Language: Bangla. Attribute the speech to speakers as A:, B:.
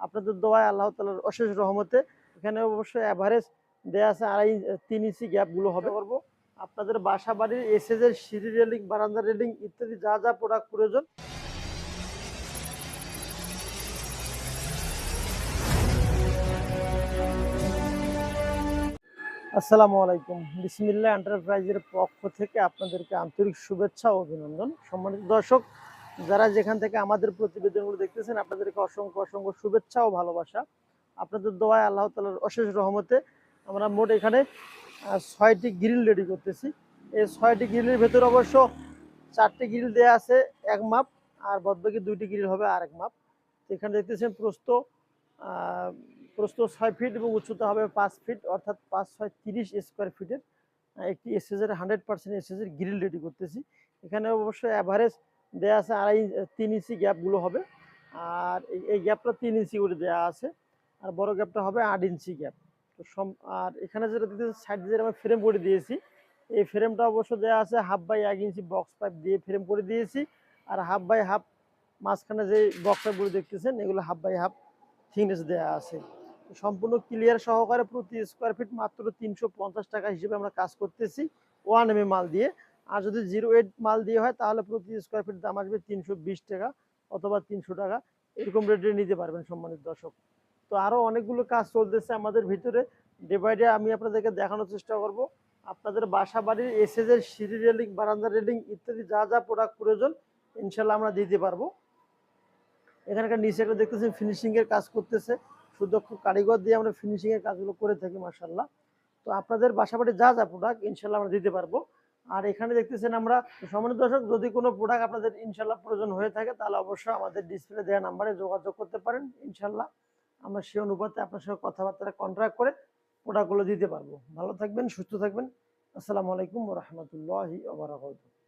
A: আপনাদের দোয়ায় আল্লাহ তাআলার অশেষ রহমতে এখানে অবশ্যই এভারেজ দেয়া আছে 3 ইঞ্চি গ্যাপগুলো হবে করব আপনাদের বাসা বাড়ির এসএস এর সিঁড়ি রেলিং বারান্দা রেলিং ইত্যাদি যা যা প্রোডাক্ট প্রয়োজন। আসসালামু আলাইকুম, বিসমিল্লাহ এন্টারপ্রাইজের পক্ষ থেকে আপনাদেরকে আন্তরিক শুভেচ্ছা ও অভিনন্দন। সম্মানিত দর্শক, যারা যেখান থেকে আমাদের প্রতিবেদনগুলো দেখতেছেন আপনাদেরকে অসংখ্য অসংখ্য শুভেচ্ছা ও ভালোবাসা। আপনাদের দোয়ায় আল্লাহ তাআলার অশেষ রহমতে আমরা মোট এখানে 6টি গ্রিল রেডি করতেছি। এই 6টি গ্রিলের ভেতর অবশ্য 4টি গ্রিল দেয়া আছে এক মাপ, আর বাদবাকি 2টি গ্রিল হবে আরেক মাপ। এখানে দেখতেছেন প্রস্থ 6 ফিট এবং উচ্চতা হবে 5 ফিট, অর্থাৎ 5 6 30 স্কোয়ার ফিটের একটি এসএসের 100% এসএসের গ্রিল রেডি করতেছি। এখানে অবশ্যই এভারেজ দেয়া আছে 3 ইঞ্চি গ্যাপগুলো হবে, আর এই গ্যাপটা 3 ইঞ্চি করে দেওয়া আছে, আর বড় গ্যাপটা হবে 8 ইঞ্চি গ্যাপ। তো আর এখানে যেটা দিতেছি সাইড দিয়ে আমরা ফ্রেম করে দিয়েছি, এই ফ্রেমটা অবশ্য দেওয়া আছে 1/2 বাই 1 ইঞ্চি বক্স পাইপ দিয়ে ফ্রেম করে দিয়েছি, আর 1/2 বাই 1/2 মাঝখানে যে বক্স পাইপগুলো দেখতেছেন এগুলো 1/2 বাই 1/2 থিকনেস দেওয়া আছে। সম্পূর্ণ ক্লিয়ার সহকারে প্রতি স্কোয়ার ফিট মাত্র 350 টাকা হিসেবে আমরা কাজ করতেছি 1 মাল দিয়ে। আর যদি 08 মাল দিয়ে হয় তাহলে প্রতি স্কোয়ার ফিট দাম আসবে 320 টাকা অথবা 300 টাকা, এরকম রেটে নিতে পারবেন সম্মানিত দর্শক। তো আরও অনেকগুলো কাজ চলতেছে আমাদের ভিতরে, ডে বাই ডে আমি আপনাদেরকে দেখানোর চেষ্টা করব। আপনাদের বাসা বাড়ির এসএস এর সিঁড়ি রেলিং বারান্দা রেলিং ইত্যাদি যা যা প্রোডাক্ট প্রয়োজন ইনশাল্লাহ আমরা দিতে পারবো। এখানকার নিচে একটা দেখতেছেন ফিনিশিং এর কাজ করতেছে, সুদক্ষ কারিগর দিয়ে আমরা ফিনিশিং এর কাজগুলো করে থাকি মাশাআল্লাহ। তো আপনাদের বাসাবাড়ি যা যা প্রোডাক্ট ইনশাল্লাহ আমরা দিতে পারবো। আর এখানে দেখতেছেন আমরা, সম্মানিত দর্শক, যদি কোনো প্রোডাক্ট আপনাদের ইনশাল্লাহ প্রয়োজন হয়ে থাকে তাহলে অবশ্যই আমাদের ডিসপ্লে দেওয়া নাম্বারে যোগাযোগ করতে পারেন। ইনশাল্লাহ আমরা সেই অনুপাতে আপনার সঙ্গে কথাবার্তা কন্ট্রাক্ট করে প্রোডাক্টগুলো দিতে পারবো। ভালো থাকবেন, সুস্থ থাকবেন। আসসালামু আলাইকুম ওয়া রাহমাতুল্লাহি ওয়া বারাকাতুহু।